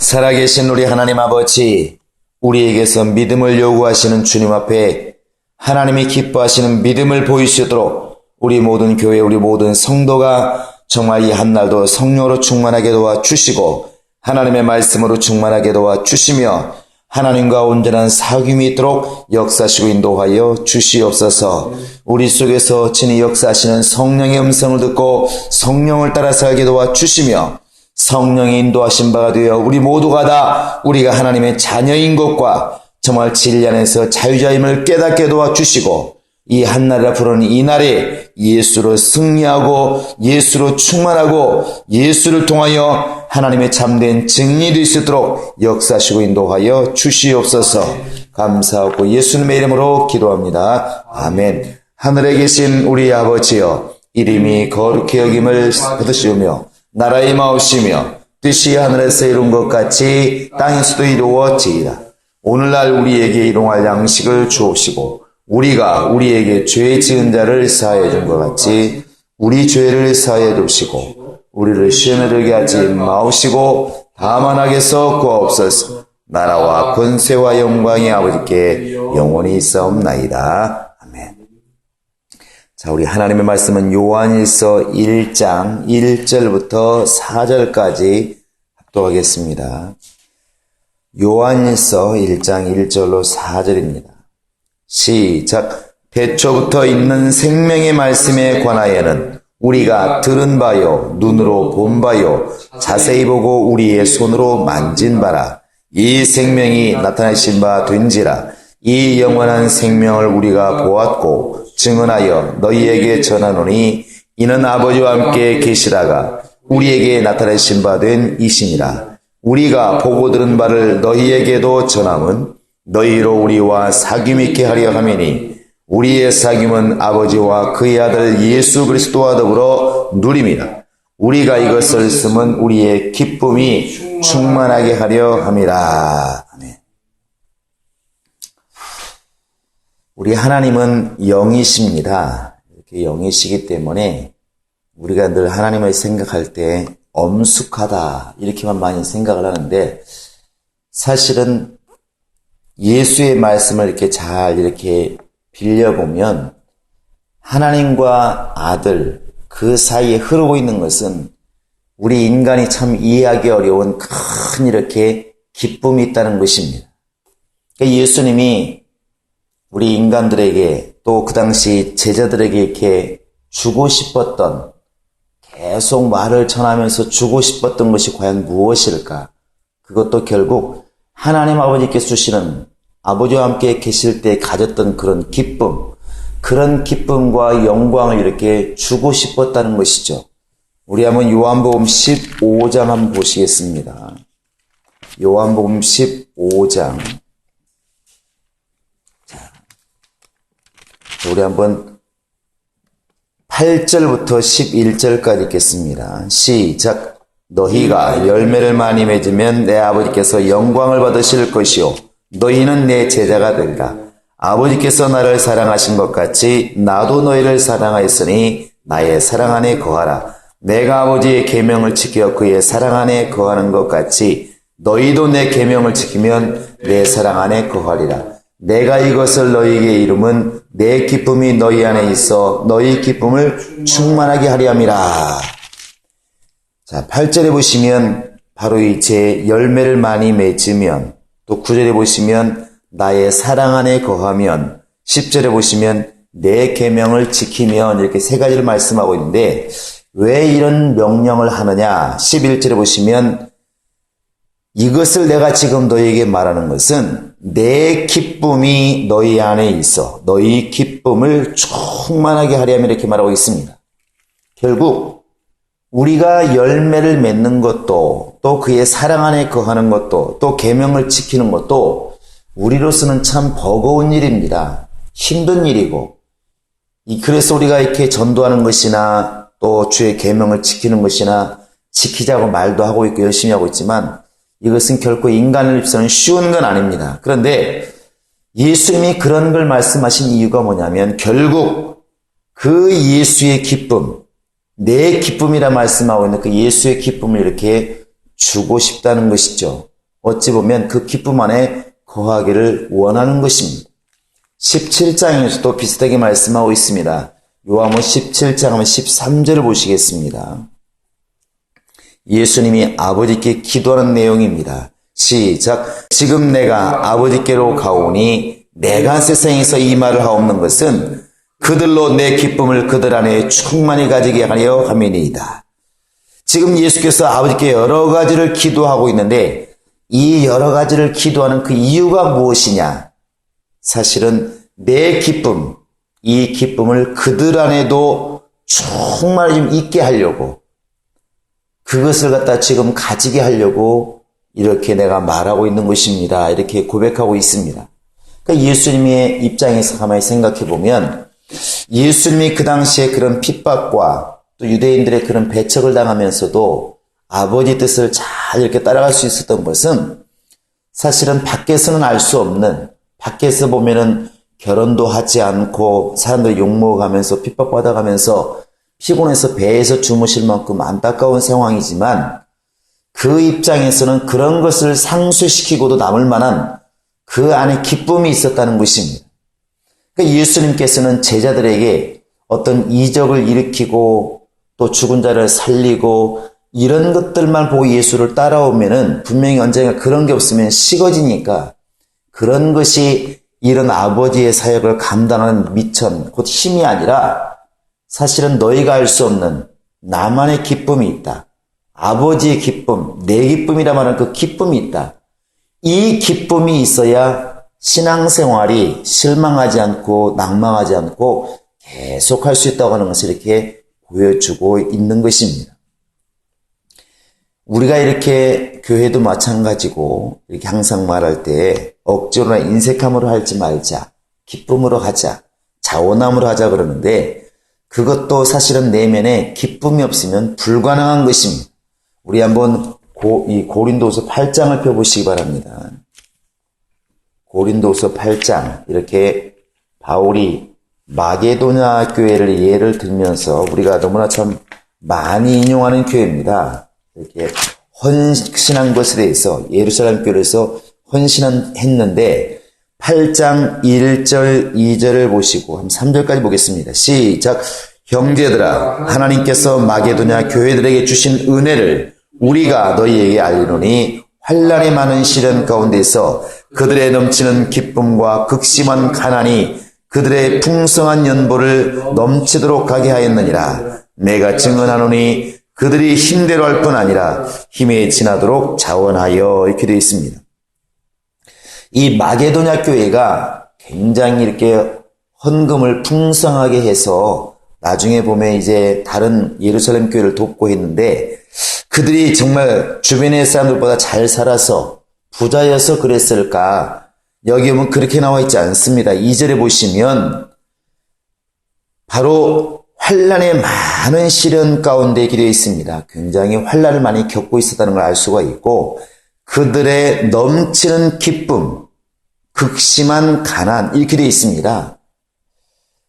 살아계신 우리 하나님 아버지, 우리에게서 믿음을 요구하시는 주님 앞에 하나님이 기뻐하시는 믿음을 보이시도록 우리 모든 교회, 우리 모든 성도가 정말 이 한날도 성령으로 충만하게 도와주시고 하나님의 말씀으로 충만하게 도와주시며 하나님과 온전한 사귐이 있도록 역사하시고 인도하여 주시옵소서. 우리 속에서 친히 역사하시는 성령의 음성을 듣고 성령을 따라 살게 도와주시며 성령의 인도하신 바가 되어 우리 모두가 다 우리가 하나님의 자녀인 것과 정말 진리 안에서 자유자임을 깨닫게 도와주시고 이 한날을 앞으로는 이 날에 예수로 승리하고 예수로 충만하고 예수를 통하여 하나님의 참된 증인이 될 수 있도록 역사하시고 인도하여 주시옵소서. 감사하고 예수님의 이름으로 기도합니다. 아멘. 하늘에 계신 우리 아버지여, 이름이 거룩히 여김을 받으시오며 나라의 마옵시며 뜻이 하늘에서 이룬 것 같이 땅에서도 이루어지이다. 오늘날 우리에게 일용할 양식을 주옵시고 우리가 우리에게 죄 지은 자를 사하여 준 것 같이 우리 죄를 사하여 주시고 우리를 시험에 들게 하지 마옵시고 다만 악에서 구하옵소서. 나라와 권세와 영광이 아버지께 영원히 있사옵나이다. 아멘. 자, 우리 하나님의 말씀은 요한일서 1장 1절부터 4절까지 합독하겠습니다. 요한일서 1장 1절로 4절입니다. 시작. 태초부터 있는 생명의 말씀에 관하여는 우리가 들은 바요, 눈으로 본 바요, 자세히 보고 우리의 손으로 만진 바라. 이 생명이 나타내신 바 된지라. 이 영원한 생명을 우리가 보았고 증언하여 너희에게 전하노니 이는 아버지와 함께 계시다가 우리에게 나타내신 바 된 이시니라. 우리가 보고 들은 바를 너희에게도 전함은 너희로 우리와 사귐 있게 하려 함이니 우리의 사귐은 아버지와 그의 아들 예수 그리스도와 더불어 누림이라. 우리가 이것을 쓰면 우리의 기쁨이 충만하게 하려 함이라. 아멘. 우리 하나님은 영이십니다. 이렇게 영이시기 때문에 우리가 늘 하나님을 생각할 때 엄숙하다 이렇게만 많이 생각을 하는데, 사실은 예수의 말씀을 이렇게 잘 이렇게 빌려보면 하나님과 아들 그 사이에 흐르고 있는 것은 우리 인간이 참 이해하기 어려운 큰 이렇게 기쁨이 있다는 것입니다. 그러니까 예수님이 우리 인간들에게 또 그 당시 제자들에게 이렇게 주고 싶었던, 계속 말을 전하면서 주고 싶었던 것이 과연 무엇일까? 그것도 결국 하나님 아버지께서 주시는, 아버지와 함께 계실 때 가졌던 그런 기쁨, 그런 기쁨과 영광을 이렇게 주고 싶었다는 것이죠. 우리 한번 요한복음 15장 한번 보시겠습니다. 요한복음 15장. 자, 우리 한번 8절부터 11절까지 읽겠습니다. 시작. 너희가 열매를 많이 맺으면 내 아버지께서 영광을 받으실 것이요 너희는 내 제자가 되리라. 아버지께서 나를 사랑하신 것 같이 나도 너희를 사랑하였으니 나의 사랑 안에 거하라. 내가 아버지의 계명을 지켜 그의 사랑 안에 거하는 것 같이 너희도 내 계명을 지키면 내 사랑 안에 거하리라. 내가 이것을 너희에게 이름은 내 기쁨이 너희 안에 있어 너희 기쁨을 충만하게 하리 함이라. 자, 8절에 보시면 바로 이제 열매를 많이 맺으면, 또 9절에 보시면 나의 사랑 안에 거하면, 10절에 보시면 내 계명을 지키면, 이렇게 세 가지를 말씀하고 있는데 왜 이런 명령을 하느냐? 11절에 보시면 이것을 내가 지금 너희에게 말하는 것은 내 기쁨이 너희 안에 있어 너희 기쁨을 충만하게 하려면, 이렇게 말하고 있습니다. 결국 우리가 열매를 맺는 것도, 또 그의 사랑 안에 거하는 것도, 또 계명을 지키는 것도 우리로서는 참 버거운 일입니다. 힘든 일이고, 그래서 우리가 이렇게 전도하는 것이나 또 주의 계명을 지키는 것이나 지키자고 말도 하고 있고 열심히 하고 있지만 이것은 결코 인간을 입서는 쉬운 건 아닙니다. 그런데 예수님이 그런 걸 말씀하신 이유가 뭐냐면 결국 그 예수의 기쁨, 내 기쁨이라 말씀하고 있는 그 예수의 기쁨을 이렇게 주고 싶다는 것이죠. 어찌 보면 그 기쁨 안에 거하기를 원하는 것입니다. 17장에서도 비슷하게 말씀하고 있습니다. 요한복음 17장 하면 13절을 보시겠습니다. 예수님이 아버지께 기도하는 내용입니다. 시작. 지금 내가 아버지께로 가오니 내가 세상에서 이 말을 하옵는 것은 그들로 내 기쁨을 그들 안에 충만히 가지게 하려 함이니이다. 지금 예수께서 아버지께 여러 가지를 기도하고 있는데 이 여러 가지를 기도하는 그 이유가 무엇이냐? 사실은 내 기쁨, 이 기쁨을 그들 안에도 충만히 좀 있게 하려고, 그것을 갖다 지금 가지게 하려고 이렇게 내가 말하고 있는 것입니다. 이렇게 고백하고 있습니다. 그러니까 예수님의 입장에서 가만히 생각해 보면 예수님이 그 당시에 그런 핍박과 또 유대인들의 그런 배척을 당하면서도 아버지 뜻을 잘 이렇게 따라갈 수 있었던 것은 사실은 밖에서는 알 수 없는, 밖에서 보면은 결혼도 하지 않고 사람들 욕먹어가면서 핍박받아가면서 피곤해서 배에서 주무실 만큼 안타까운 상황이지만 그 입장에서는 그런 것을 상쇄시키고도 남을 만한 그 안에 기쁨이 있었다는 것입니다. 그러니까 예수님께서는 제자들에게 어떤 이적을 일으키고 또 죽은 자를 살리고 이런 것들만 보고 예수를 따라오면은 분명히 언젠가 그런 게 없으면 식어지니까 그런 것이 이런 아버지의 사역을 감당하는 미천, 곧 힘이 아니라 사실은 너희가 알 수 없는 나만의 기쁨이 있다. 아버지의 기쁨, 내 기쁨이라 말하는 그 기쁨이 있다. 이 기쁨이 있어야 신앙생활이 실망하지 않고 낭망하지 않고 계속할 수 있다고 하는 것을 이렇게 보여주고 있는 것입니다. 우리가 이렇게 교회도 마찬가지고 이렇게 항상 말할 때 억지로나 인색함으로 하지 말자, 기쁨으로 하자, 자원함으로 하자 그러는데 그것도 사실은 내면에 기쁨이 없으면 불가능한 것입니다. 우리 한번 이 고린도후서 8장을 펴보시기 바랍니다. 고린도후서 8장, 이렇게 바울이 마게도냐 교회를 예를 들면서 우리가 너무나 참 많이 인용하는 교회입니다. 이렇게 헌신한 것에 대해서 예루살렘 교회에서 헌신했는데 8장 1절 2절을 보시고 한 3절까지 보겠습니다. 시작. 형제들아, 하나님께서 마게도냐 교회들에게 주신 은혜를 우리가 너희에게 알리노니 환난의 많은 시련 가운데서 그들의 넘치는 기쁨과 극심한 가난이 그들의 풍성한 연보를 넘치도록 하게 하였느니라. 내가 증언하노니 그들이 힘대로 할 뿐 아니라 힘에 지나도록 자원하여, 이렇게 되어 있습니다. 이 마게도냐 교회가 굉장히 이렇게 헌금을 풍성하게 해서 나중에 보면 이제 다른 예루살렘 교회를 돕고 했는데 그들이 정말 주변의 사람들보다 잘 살아서 부자여서 그랬을까? 여기 보면 그렇게 나와 있지 않습니다. 2절에 보시면 바로 환난의 많은 시련 가운데 기되어 있습니다. 굉장히 환난을 많이 겪고 있었다는 걸 알 수가 있고 그들의 넘치는 기쁨, 극심한 가난, 이렇게 되어 있습니다.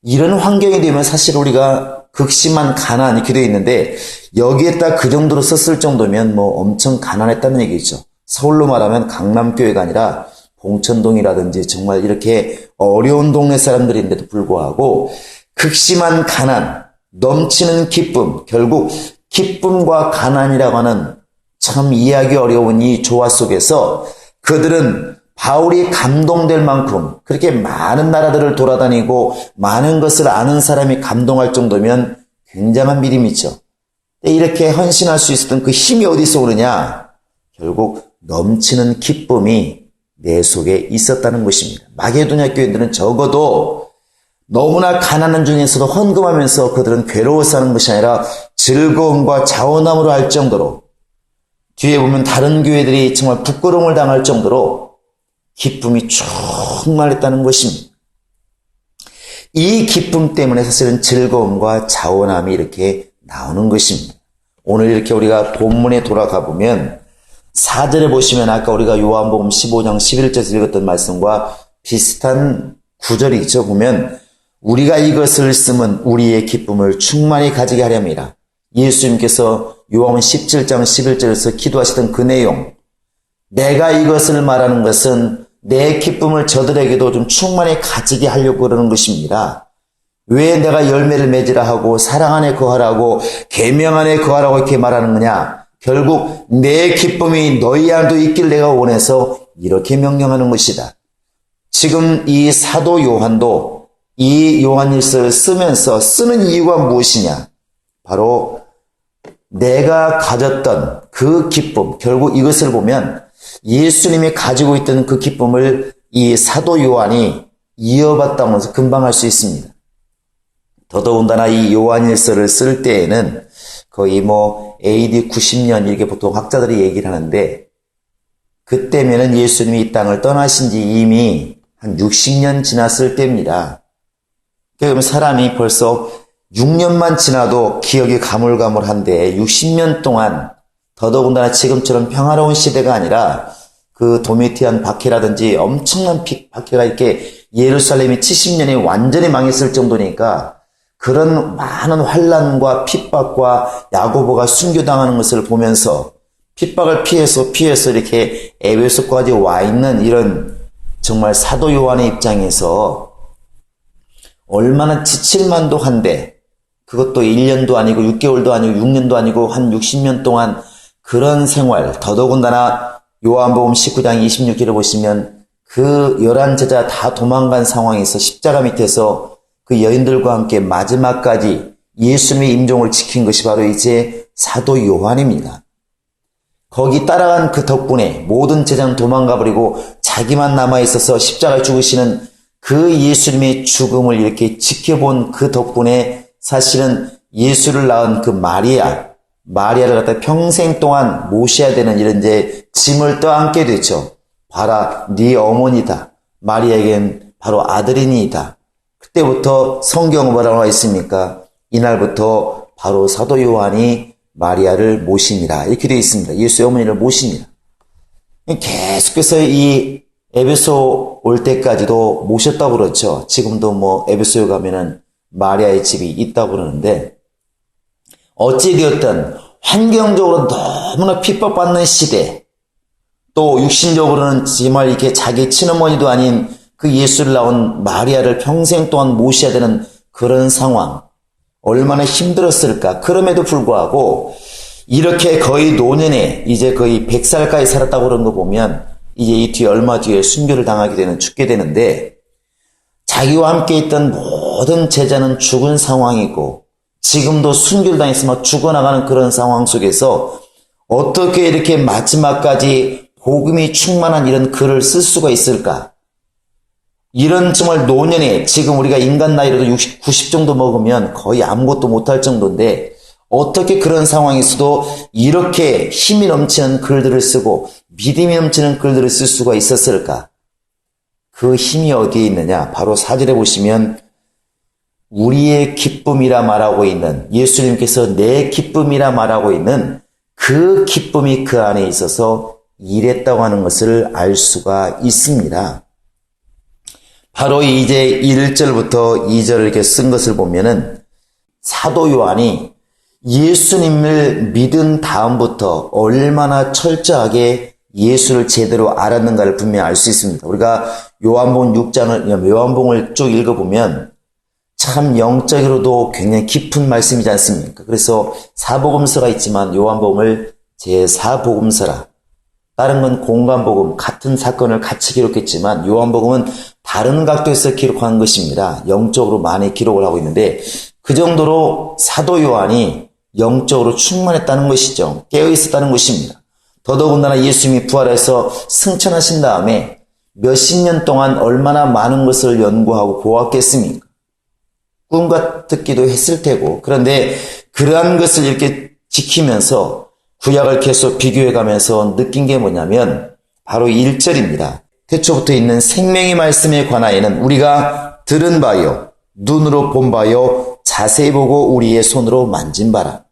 이런 환경이 되면 사실 우리가 극심한 가난 이렇게 되어 있는데 여기에다 그 정도로 썼을 정도면 뭐 엄청 가난했다는 얘기죠. 서울로 말하면 강남교회가 아니라 봉천동이라든지 정말 이렇게 어려운 동네 사람들인데도 불구하고 극심한 가난, 넘치는 기쁨, 결국 기쁨과 가난이라고 하는 참 이해하기 어려운 이 조화 속에서 그들은 바울이 감동될 만큼 그렇게 많은 나라들을 돌아다니고 많은 것을 아는 사람이 감동할 정도면 굉장한 믿음이죠. 이렇게 헌신할 수 있었던 그 힘이 어디서 오느냐? 결국 넘치는 기쁨이 내 속에 있었다는 것입니다. 마게도냐 교인들은 적어도 너무나 가난한 중에서도 헌금하면서 그들은 괴로워서 하는 것이 아니라 즐거움과 자원함으로 할 정도로 뒤에 보면 다른 교회들이 정말 부끄러움을 당할 정도로 기쁨이 충만했다는 것입니다. 이 기쁨 때문에 사실은 즐거움과 자원함이 이렇게 나오는 것입니다. 오늘 이렇게 우리가 본문에 돌아가 보면 4절에 보시면 아까 우리가 요한복음 15장 11절에서 읽었던 말씀과 비슷한 구절이 있죠. 보면 우리가 이것을 쓰면 우리의 기쁨을 충만히 가지게 하렵니다. 예수님께서 요한복음 17장 11절에서 기도하시던 그 내용, 내가 이것을 말하는 것은 내 기쁨을 저들에게도 좀 충만히 가지게 하려고 그러는 것입니다. 왜 내가 열매를 맺으라 하고 사랑 안에 거하라고 계명 안에 거하라고 이렇게 말하는 거냐? 결국 내 기쁨이 너희 안에도 있길 내가 원해서 이렇게 명령하는 것이다. 지금 이 사도 요한도 이 요한일서를 쓰면서 쓰는 이유가 무엇이냐? 바로 내가 가졌던 그 기쁨, 결국 이것을 보면 예수님이 가지고 있던 그 기쁨을 이 사도 요한이 이어받다면서 금방 할 수 있습니다. 더더군다나 이 요한일서를 쓸 때에는 거의 AD 90년 이렇게 보통 학자들이 얘기를 하는데, 그때면은 예수님이 이 땅을 떠나신 지 이미 한 60년 지났을 때입니다. 그러면 사람이 벌써 6년만 지나도 기억이 가물가물한데 60년 동안, 더더군다나 지금처럼 평화로운 시대가 아니라 그 도미티안 박해라든지 엄청난 박해가 이렇게 예루살렘이 70년이 완전히 망했을 정도니까 그런 많은 환난과 핍박과 야고보가 순교당하는 것을 보면서 핍박을 피해서 이렇게 에베소까지 와 있는 이런 정말 사도 요한의 입장에서 얼마나 지칠만도 한데, 그것도 1년도 아니고 6개월도 아니고 6년도 아니고 한 60년 동안 그런 생활, 더더군다나 요한복음 19장 26절을 보시면 그 11제자 다 도망간 상황에서 십자가 밑에서 그 여인들과 함께 마지막까지 예수님의 임종을 지킨 것이 바로 이제 사도 요한입니다. 거기 따라간 그 덕분에 모든 제자는 도망가버리고 자기만 남아있어서 십자가에 죽으시는 그 예수님의 죽음을 이렇게 지켜본 그 덕분에 사실은 예수를 낳은 그 마리아를 갖다 평생 동안 모셔야 되는 이런 이제 짐을 떠안게 되죠. 봐라, 네 어머니다. 마리아에겐 바로 아들이니이다. 그때부터 성경은 뭐라고 나와 있습니까? 이날부터 바로 사도 요한이 마리아를 모십니다. 이렇게 되어 있습니다. 예수의 어머니를 모십니다. 계속해서 이 에베소 올 때까지도 모셨다고 그렇죠. 지금도 에베소에 가면은 마리아의 집이 있다고 그러는데, 어찌되었든 환경적으로 너무나 핍박받는 시대, 또 육신적으로는 정말 이렇게 자기 친어머니도 아닌 그 예수를 낳은 마리아를 평생 동안 모셔야 되는 그런 상황, 얼마나 힘들었을까. 그럼에도 불구하고 이렇게 거의 노년에 이제 거의 100살까지 살았다고 그런 거 보면 이제 이 뒤에 얼마 뒤에 순교를 당하게 되는, 죽게 되는데, 자기와 함께 있던 모든 제자는 죽은 상황이고 지금도 순교를 당해서 막 죽어나가는 그런 상황 속에서 어떻게 이렇게 마지막까지 복음이 충만한 이런 글을 쓸 수가 있을까? 이런 정말 노년에, 지금 우리가 인간 나이로도 60, 90 정도 먹으면 거의 아무것도 못할 정도인데 어떻게 그런 상황에서도 이렇게 힘이 넘치는 글들을 쓰고 믿음이 넘치는 글들을 쓸 수가 있었을까? 그 힘이 어디에 있느냐? 바로 4절에 보시면 우리의 기쁨이라 말하고 있는, 예수님께서 내 기쁨이라 말하고 있는 그 기쁨이 그 안에 있어서 일했다고 하는 것을 알 수가 있습니다. 바로 이제 1절부터 2절을 이렇게 쓴 것을 보면은 사도 요한이 예수님을 믿은 다음부터 얼마나 철저하게 예수를 제대로 알았는가를 분명히 알 수 있습니다. 우리가 요한복음을 쭉 읽어보면 참 영적으로도 굉장히 깊은 말씀이지 않습니까? 그래서 사복음서가 있지만 요한복음을 제4복음서라. 다른 건 공관복음, 같은 사건을 같이 기록했지만 요한복음은 다른 각도에서 기록한 것입니다. 영적으로 많이 기록을 하고 있는데 그 정도로 사도 요한이 영적으로 충만했다는 것이죠. 깨어있었다는 것입니다. 더더군다나 예수님이 부활해서 승천하신 다음에 몇십 년 동안 얼마나 많은 것을 연구하고 보았겠습니까? 꿈과 듣기도 했을 테고, 그런데 그러한 것을 이렇게 지키면서 구약을 계속 비교해가면서 느낀 게 뭐냐면 바로 1절입니다. 태초부터 있는 생명의 말씀에 관하여는 우리가 들은 바요, 눈으로 본 바요, 자세히 보고 우리의 손으로 만진 바라.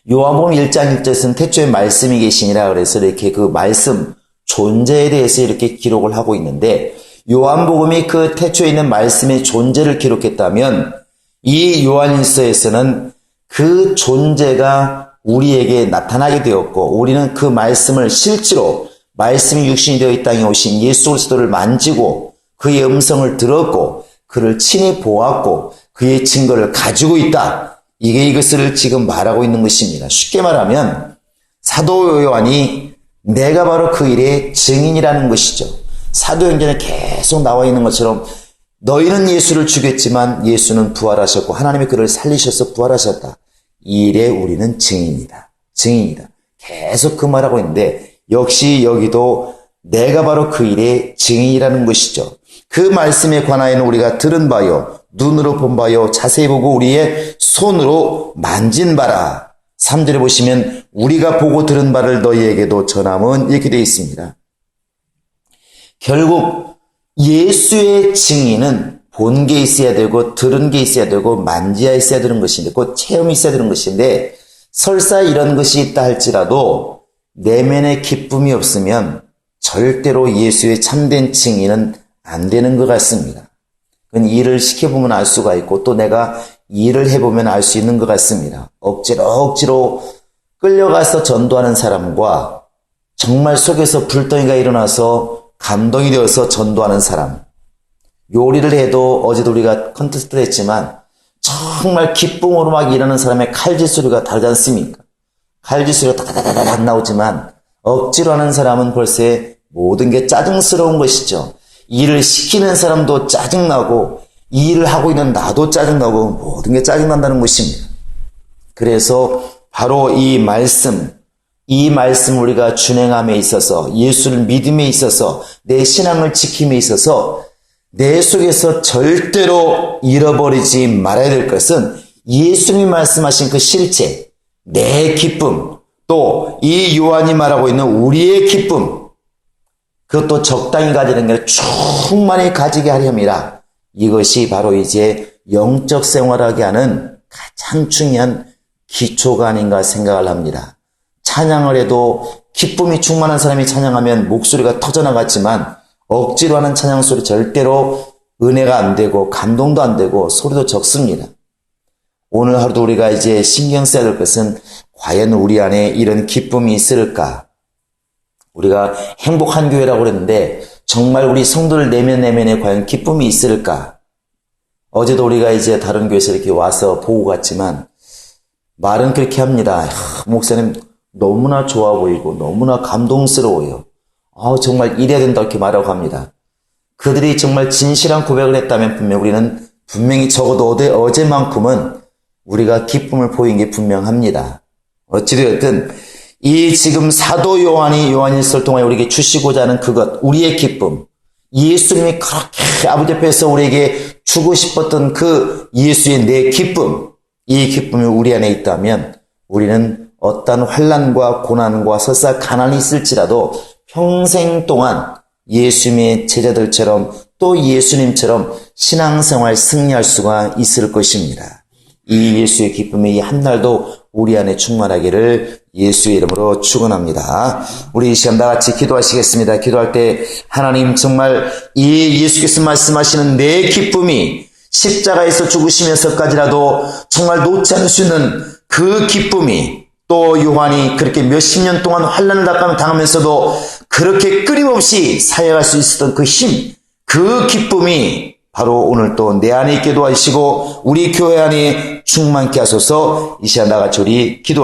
요한복음 1장 1절에서는 태초에 말씀이 계시니라 그래서 이렇게 그 말씀 존재에 대해서 이렇게 기록을 하고 있는데, 요한복음이 그 태초에 있는 말씀의 존재를 기록했다면 이 요한일서에서는 그 존재가 우리에게 나타나게 되었고 우리는 그 말씀을 실제로 말씀이 육신이 되어 이 땅에 오신 예수 그리스도를 만지고 그의 음성을 들었고 그를 친히 보았고 그의 증거를 가지고 있다. 이게 이것을 지금 말하고 있는 것입니다. 쉽게 말하면 사도 요한이 내가 바로 그 일의 증인이라는 것이죠. 사도행전에 계속 나와 있는 것처럼 너희는 예수를 죽였지만 예수는 부활하셨고 하나님이 그를 살리셔서 부활하셨다. 이 일에 우리는 증인이다. 증인이다. 계속 그 말하고 있는데 역시 여기도 내가 바로 그 일의 증인이라는 것이죠. 그 말씀에 관하여는 우리가 들은 바요, 눈으로 본 바요, 자세히 보고 우리의 손으로 만진 바라. 3절에 보시면 우리가 보고 들은 바를 너희에게도 전함은 이렇게 되어 있습니다. 결국 예수의 증인은 본 게 있어야 되고 들은 게 있어야 되고 만지야 있어야 되는 것인데 곧 체험이 있어야 되는 것인데 설사 이런 것이 있다 할지라도 내면의 기쁨이 없으면 절대로 예수의 참된 증인은 안 되는 것 같습니다. 그건 일을 시켜보면 알 수가 있고 또 내가 일을 해보면 알 수 있는 것 같습니다. 억지로 끌려가서 전도하는 사람과 정말 속에서 불덩이가 일어나서 감동이 되어서 전도하는 사람. 요리를 해도 어제도 우리가 컨테스트를 했지만 정말 기쁨으로 막 일하는 사람의 칼질 소리가 다르지 않습니까? 칼질 소리가 다다다다닥 나오지만 억지로 하는 사람은 벌써 모든 게 짜증스러운 것이죠. 일을 시키는 사람도 짜증나고 이 일을 하고 있는 나도 짜증나고 모든 게 짜증난다는 것입니다. 그래서 바로 이 말씀 우리가 준행함에 있어서 예수를 믿음에 있어서 내 신앙을 지킴에 있어서 내 속에서 절대로 잃어버리지 말아야 될 것은 예수님이 말씀하신 그 실체, 내 기쁨, 또 이 요한이 말하고 있는 우리의 기쁨, 그것도 적당히 가지는 게 아니라 충만히 가지게 하렵니다. 이것이 바로 이제 영적 생활하게 하는 가장 중요한 기초가 아닌가 생각을 합니다. 찬양을 해도 기쁨이 충만한 사람이 찬양하면 목소리가 터져나갔지만 억지로 하는 찬양 소리 절대로 은혜가 안 되고 감동도 안 되고 소리도 적습니다. 오늘 하루도 우리가 이제 신경 써야 될 것은 과연 우리 안에 이런 기쁨이 있을까? 우리가 행복한 교회라고 그랬는데 정말 우리 성도들 내면에 과연 기쁨이 있을까? 어제도 우리가 이제 다른 교회에서 이렇게 와서 보고 갔지만 말은 그렇게 합니다. 목사님 너무나 좋아 보이고 너무나 감동스러워요. 정말 이래야 된다 이렇게 말하고 합니다. 그들이 정말 진실한 고백을 했다면 우리는 분명히 적어도 어제만큼은 우리가 기쁨을 보인 게 분명합니다. 어찌되었든 이 지금 사도 요한일서를 통하여 우리에게 주시고자 하는 그것, 우리의 기쁨, 예수님이 그렇게 아버지 앞에서 우리에게 주고 싶었던 그 예수의 내 기쁨, 이 기쁨이 우리 안에 있다면 우리는 어떤 환난과 고난과 설사 가난이 있을지라도 평생 동안 예수님의 제자들처럼 또 예수님처럼 신앙생활 승리할 수가 있을 것입니다. 이 예수의 기쁨이 이 한날도 우리 안에 충만하기를 예수의 이름으로 축원합니다. 우리 이 시간 다 같이 기도하시겠습니다. 기도할 때 하나님 정말 이 예수께서 말씀하시는 내 기쁨이 십자가에서 죽으시면서까지라도 정말 놓지 않을 수 있는 그 기쁨이 또 요한이 그렇게 몇십 년 동안 환난을 당하면서도 그렇게 끊임없이 사역할 수 있었던 그 힘, 그 기쁨이 바로 오늘 또 내 안에 있게 도와주시고 우리 교회 안에 충만케 하소서. 이 시간 나같이 우리 기도하시겠습니다.